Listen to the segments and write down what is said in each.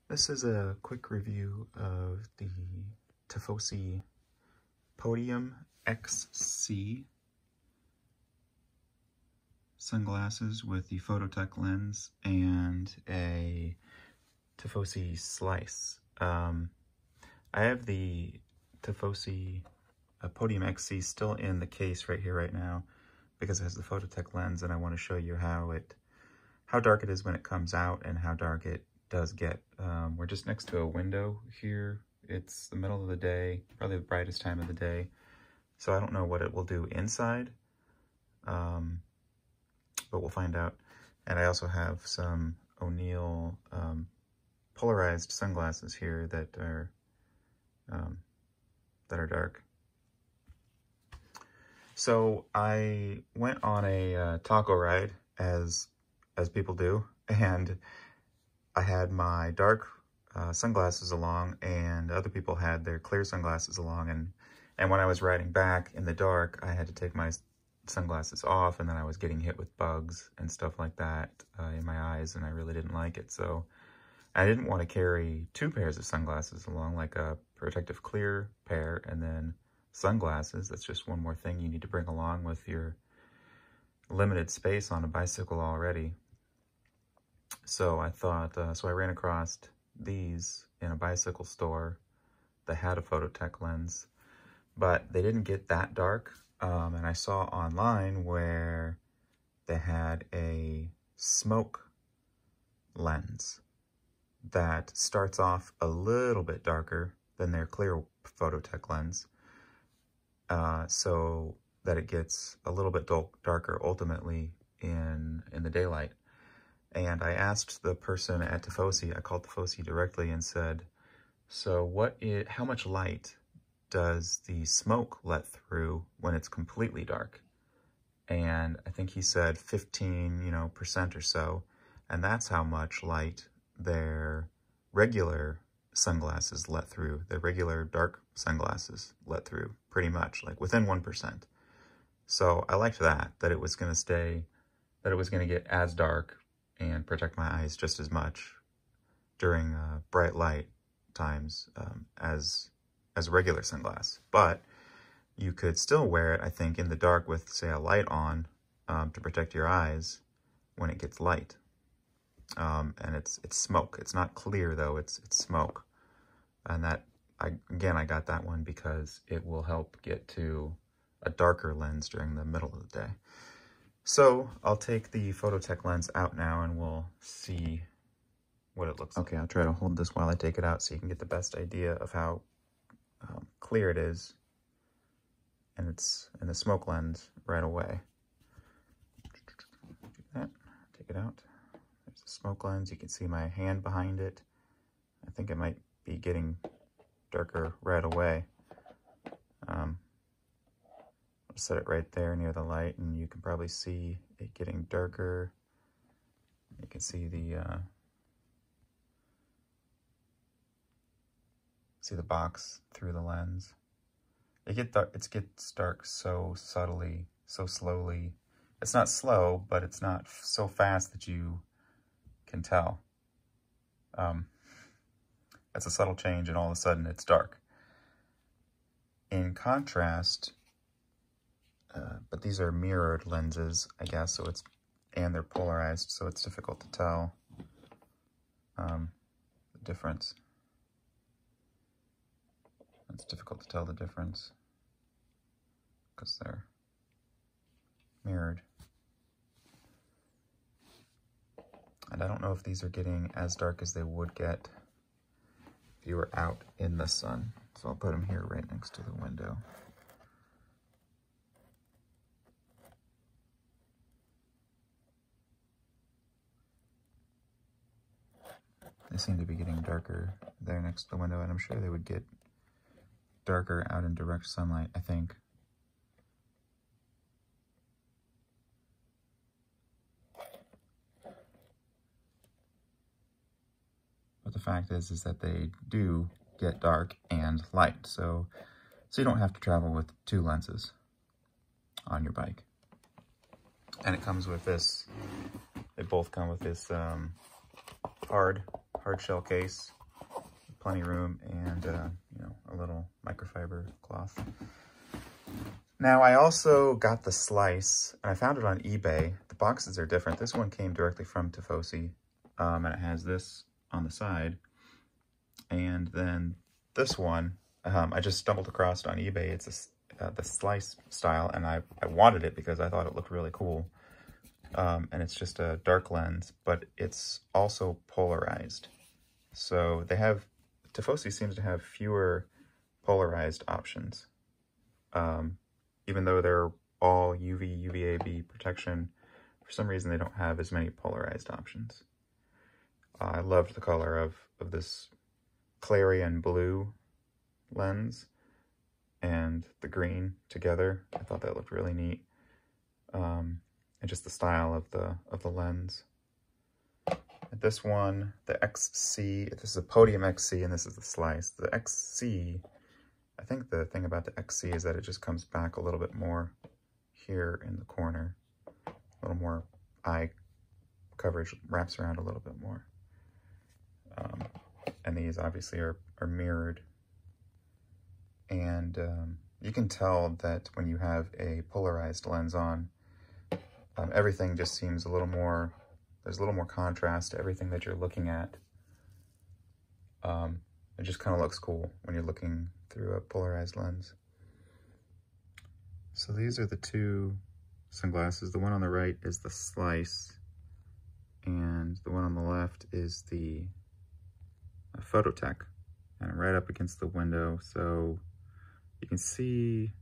This is a quick review of the Tifosi Podium Xc sunglasses with the Fototec lens and a Tifosi slice. I have the Tifosi Podium Xc still in the case right here right now because it has the Fototec lens, and I want to show you how dark it is when it comes out and how dark it does get. We're just next to a window here. It's the middle of the day, probably the brightest time of the day. So I don't know what it will do inside, but we'll find out. And I also have some O'Neill Polarized sunglasses here that are dark. So I went on a taco ride, as people do, and I had my dark sunglasses along, and other people had their clear sunglasses along, and when I was riding back in the dark, I had to take my sunglasses off, and then I was getting hit with bugs and stuff like that in my eyes, and I really didn't like it. So I didn't want to carry two pairs of sunglasses along, like a protective clear pair and then sunglasses. That's just one more thing you need to bring along with your limited space on a bicycle already. So I thought, so I ran across these in a bicycle store that had a Fototec lens, but they didn't get that dark. And I saw online where they had a smoke lens that starts off a little bit darker than their clear Fototec lens, so that it gets a little bit darker ultimately in the daylight. And I asked the person at Tifosi, I called Tifosi directly and said, so how much light does the smoke let through when it's completely dark? And I think he said 15% or so. And that's how much light their regular sunglasses let through. Their regular dark sunglasses let through, pretty much, like within 1%. So I liked that it was going to stay, that it was going to get as dark and protect my eyes just as much during bright light times as a regular sunglass. But you could still wear it, I think, in the dark with, say, a light on to protect your eyes when it gets light. And it's smoke. It's not clear though. It's smoke. And that I got that one because it will help get to a darker lens during the middle of the day. So I'll take the Fototec lens out now and we'll see what it looks like. Okay, I'll try to hold this while I take it out so you can get the best idea of how clear it is. And it's in the smoke lens right away. Do that, take it out. There's the smoke lens. You can see my hand behind it. I think it might be getting darker right away. I'll set it right there near the light, and you can probably see it getting darker. You can see the box through the lens. It gets dark so subtly, so slowly. It's not slow, but it's not so fast that you can tell. That's a subtle change, and all of a sudden it's dark. In contrast, but these are mirrored lenses, I guess, and they're polarized, so it's difficult to tell the difference. It's difficult to tell the difference because they're mirrored. And I don't know if these are getting as dark as they would get if you were out in the sun. So I'll put them here right next to the window. They seem to be getting darker there next to the window, and I'm sure they would get darker out in direct sunlight, I think. But the fact is that they do get dark and light, so you don't have to travel with two lenses on your bike. And it comes with this, they both come with this hard shell case plenty of room, and you know, a little microfiber cloth. Now I also got the Slice, and I found it on eBay. The boxes are different. This one came directly from Tifosi, and it has this on the side. And then this one, I just stumbled across it on eBay. It's the Slice style, and I wanted it because I thought it looked really cool. And it's just a dark lens, but it's also polarized. So they have, Tifosi seems to have fewer polarized options. Even though they're all UV, UVAB protection, for some reason they don't have as many polarized options. I loved the color of this clarion blue lens and the green together. I thought that looked really neat. And just the style of the lens. This one, the XC, this is a Podium Xc, and this is the Slice. The XC, I think the thing about the XC is that it just comes back a little bit more here in the corner. A little more eye coverage, wraps around a little bit more. And these obviously are mirrored. And you can tell that when you have a polarized lens on, everything just seems a little more, there's a little more contrast to everything that you're looking at. It just kind of looks cool when you're looking through a polarized lens. So these are the two sunglasses. The one on the right is the Slice, and the one on the left is the Fototec, and right up against the window, so you can see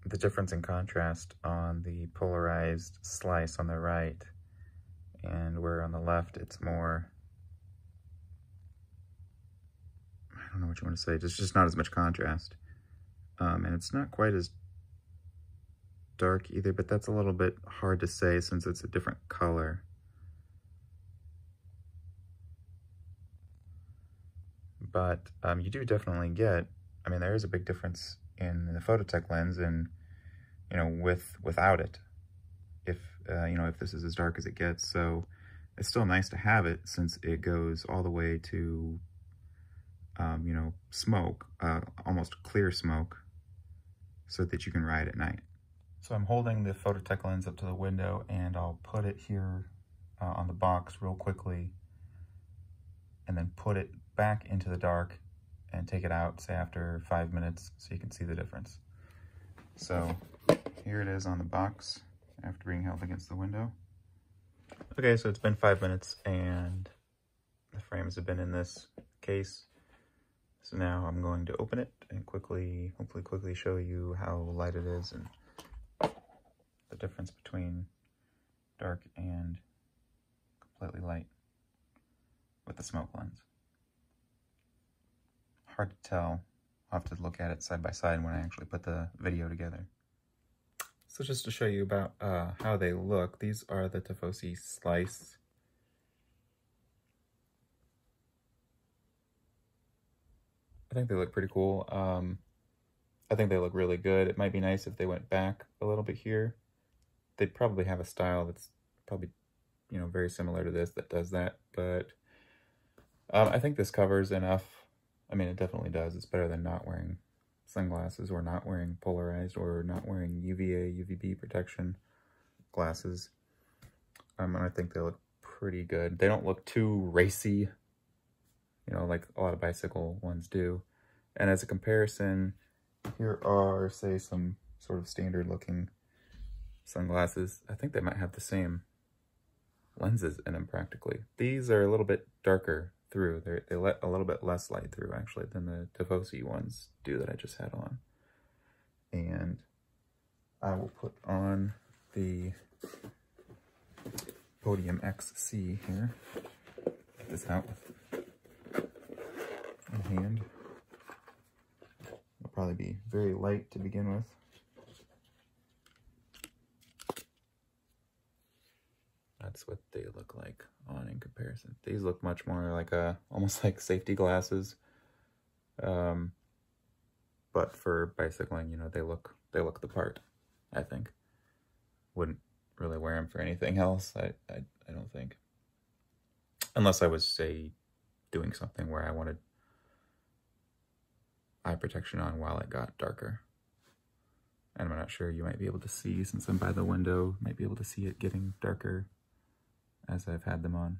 the difference in contrast on the polarized Slice on the right, and where on the left it's more, I don't know what you want to say, there's just not as much contrast. And it's not quite as dark either, but that's a little bit hard to say since it's a different color. But you do definitely get, I mean, there is a big difference in the Fototec lens and, you know, without it, if, you know, if this is as dark as it gets. So it's still nice to have it since it goes all the way to, you know, smoke, almost clear smoke, so that you can ride at night. So I'm holding the Fototec lens up to the window, and I'll put it here on the box real quickly, and then put it back into the dark and take it out, say after 5 minutes, so you can see the difference. So here it is on the box after being held against the window. Okay, so it's been 5 minutes and the frames have been in this case. So now I'm going to open it and hopefully quickly show you how light it is and the difference between dark and completely light with the smoke lens. Hard to tell. I'll have to look at it side by side when I actually put the video together. So just to show you about how they look, these are the Tifosi Slice. I think they look pretty cool. I think they look really good. It might be nice if they went back a little bit here. They'd probably have a style that's probably, you know, very similar to this that does that, but I think this covers enough. I mean, it definitely does. It's better than not wearing sunglasses or not wearing polarized or not wearing UVA, UVB protection glasses. And I think they look pretty good. They don't look too racy, you know, like a lot of bicycle ones do. And as a comparison, here are, say, some sort of standard looking sunglasses. I think they might have the same lenses in them practically. These are a little bit darker through. They let a little bit less light through actually than the Tifosi ones do that I just had on. And I will put on the Podium Xc here. Get this out in hand. It'll probably be very light to begin with. That's what they look like on in comparison. These look much more like almost like safety glasses. But for bicycling, you know, they look the part, I think. Wouldn't really wear them for anything else, I don't think. Unless I was, say, doing something where I wanted eye protection on while it got darker. And I'm not sure, you might be able to see, since I'm by the window, might be able to see it getting darker as I've had them on.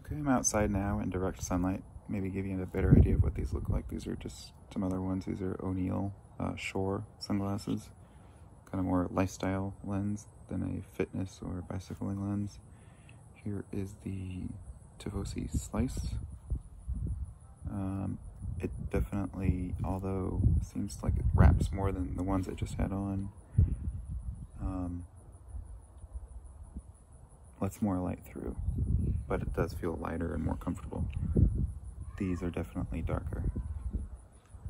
Okay, I'm outside now in direct sunlight. Maybe give you a better idea of what these look like. These are just some other ones. These are O'Neill Shore sunglasses. Kind of more lifestyle lens than a fitness or bicycling lens. Here is the Tifosi Slice. It definitely, although it seems like it wraps more than the ones I just had on, lets more light through, but it does feel lighter and more comfortable. These are definitely darker.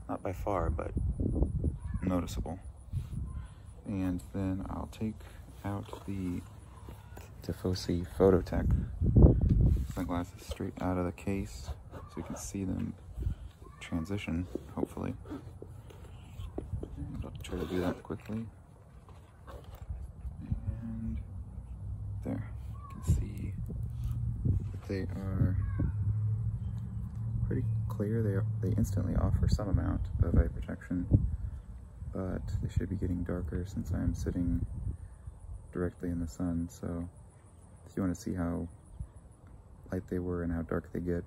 Not by far, but noticeable. And then I'll take out the Tifosi Fototec sunglasses straight out of the case so you can see them transition, hopefully. And I'll try to do that quickly. And there, you can see that they are pretty clear. They instantly offer some amount of eye protection, but they should be getting darker since I'm sitting directly in the sun. So if you want to see how light they were and how dark they get,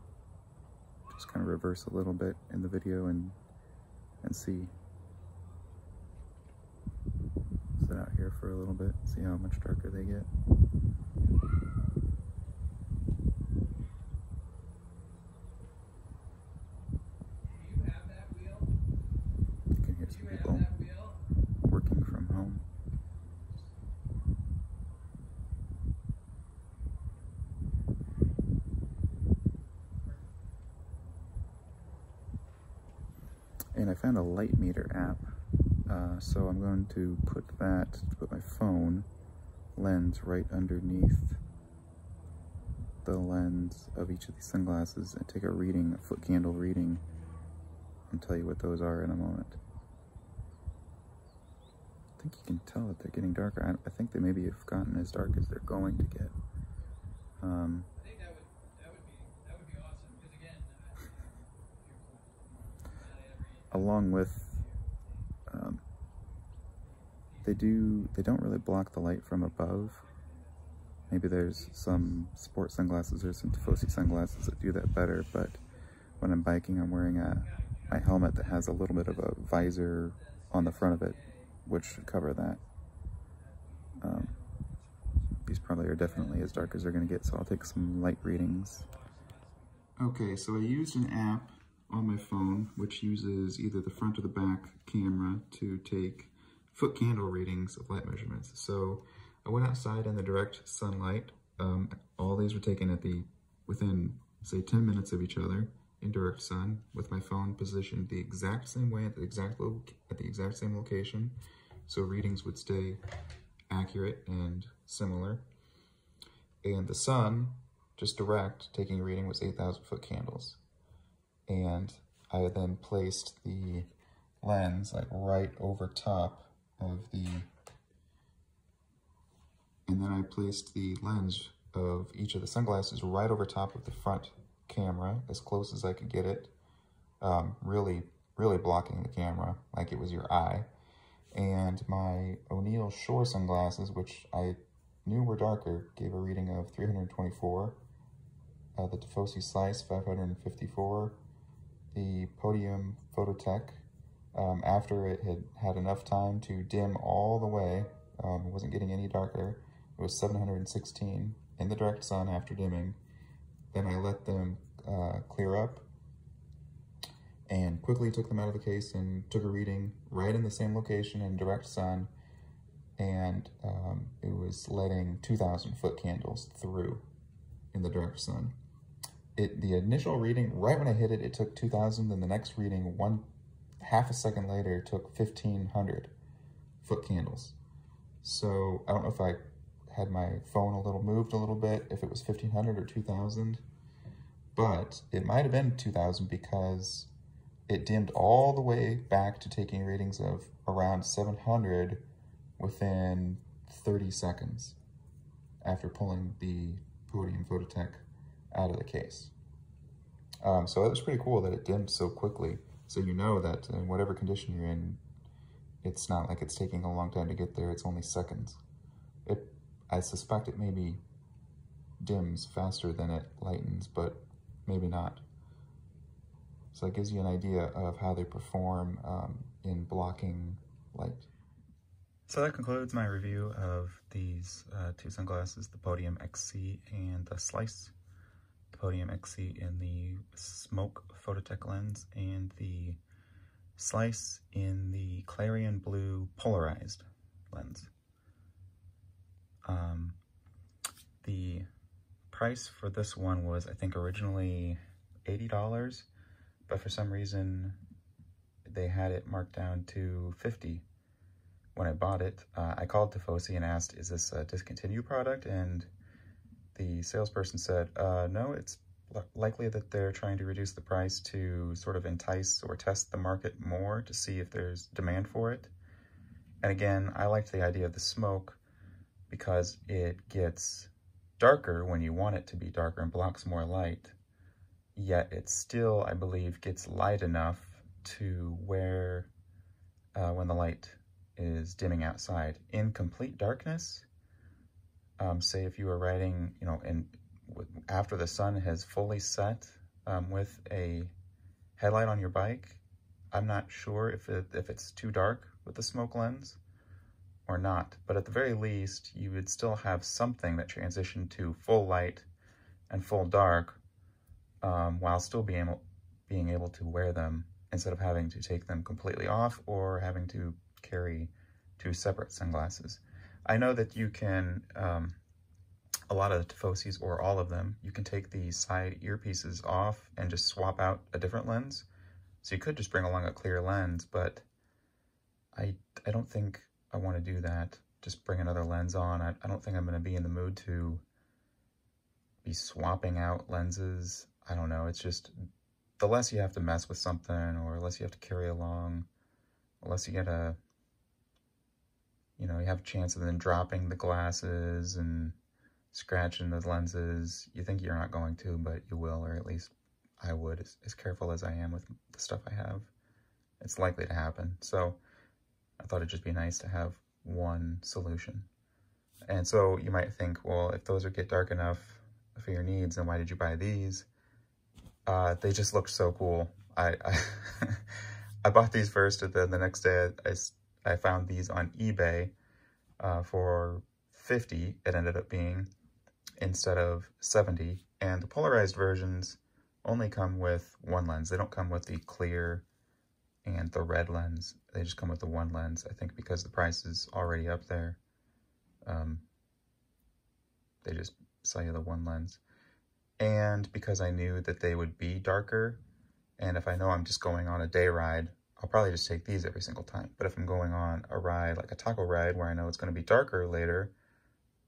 just kind of reverse a little bit in the video and see. Sit out here for a little bit, see how much darker they get. You can hear some people working from home. And I found a light meter app, so I'm going to put my phone lens right underneath the lens of each of these sunglasses and take a reading, a foot candle reading, and tell you what those are in a moment. I think you can tell that they're getting darker. I think they maybe have gotten as dark as they're going to get. I think that would be awesome, because again, along with they don't really block the light from above. Maybe there's some sports sunglasses or some Tifosi sunglasses that do that better, but when I'm biking, I'm wearing my helmet that has a little bit of a visor on the front of it, which should cover that. These probably are definitely as dark as they're going to get, so I'll take some light readings. Okay, so I used an app on my phone which uses either the front or the back camera to take foot candle readings of light measurements. So I went outside in the direct sunlight. All these were taken within, say, 10 minutes of each other in direct sun, with my phone positioned the exact same way at the exact same location, so readings would stay accurate and similar. And the sun, just direct, taking a reading, was 8,000 foot candles. And I then placed the lens like right over top of and then I placed the lens of each of the sunglasses right over top of the front camera, as close as I could get it, really blocking the camera like it was your eye. And my O'Neill Shore sunglasses, which I knew were darker, gave a reading of 324. The Tifosi Slice, 554. The Podium Fototec, after it had had enough time to dim all the way, it wasn't getting any darker, it was 716 in the direct sun after dimming. Then I let them clear up and quickly took them out of the case and took a reading right in the same location in direct sun, and it was letting 2,000 foot candles through in the direct sun. The initial reading, right when I hit it, it took 2,000, then the next reading, half a second later, took 1,500 foot candles. So I don't know if I had my phone moved a little bit, if it was 1,500 or 2,000, but it might have been 2,000 because it dimmed all the way back to taking readings of around 700 within 30 seconds after pulling the Podium Fototec out of the case. So it was pretty cool that it dimmed so quickly. So you know that in whatever condition you're in, it's not like it's taking a long time to get there, it's only seconds. I suspect it maybe dims faster than it lightens, but maybe not. So that gives you an idea of how they perform in blocking light. So that concludes my review of these two sunglasses, the Podium Xc and the Slice. The Podium Xc in the smoke Fototec lens and the Slice in the clarion blue polarized lens. The price for this one was, I think, originally $80, but for some reason they had it marked down to $50 when I bought it. I called Tifosi and asked, is this a discontinued product? And the salesperson said, no, it's likely that they're trying to reduce the price to sort of entice or test the market more to see if there's demand for it. And again, I liked the idea of the smoke because it gets darker when you want it to be darker and blocks more light, yet it still, I believe, gets light enough to where when the light is dimming outside. In complete darkness, say if you were riding, you know, after the sun has fully set with a headlight on your bike, I'm not sure if it's too dark with the smoke lens or not, but at the very least, you would still have something that transitioned to full light and full dark while still being able to wear them instead of having to take them completely off or having to carry two separate sunglasses. I know that you can, a lot of the Tifosis, or all of them, you can take the side earpieces off and just swap out a different lens. So you could just bring along a clear lens, but I don't think I want to do that. Just bring another lens on. I don't think I'm going to be in the mood to be swapping out lenses. I don't know. It's just, the less you have to mess with something, or less you have to carry along, the less you get you have a chance of then dropping the glasses and scratching the lenses. You think you're not going to, but you will, or at least I would, as careful as I am with the stuff I have. It's likely to happen. So I thought it'd just be nice to have one solution. And so you might think, well, if those would get dark enough for your needs, then why did you buy these? They just looked so cool. I bought these first, and then the next day I found these on eBay for $50, it ended up being, instead of $70. And the polarized versions only come with one lens. They don't come with the clear and the red lens. They just come with the one lens. I think because the price is already up there, they just sell you the one lens. And because I knew that they would be darker, and if I know I'm just going on a day ride, I'll probably just take these every single time. But if I'm going on a ride, like a taco ride, where I know it's going to be darker later,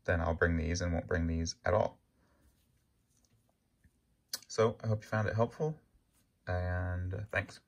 then I'll bring these and won't bring these at all. So I hope you found it helpful, and thanks.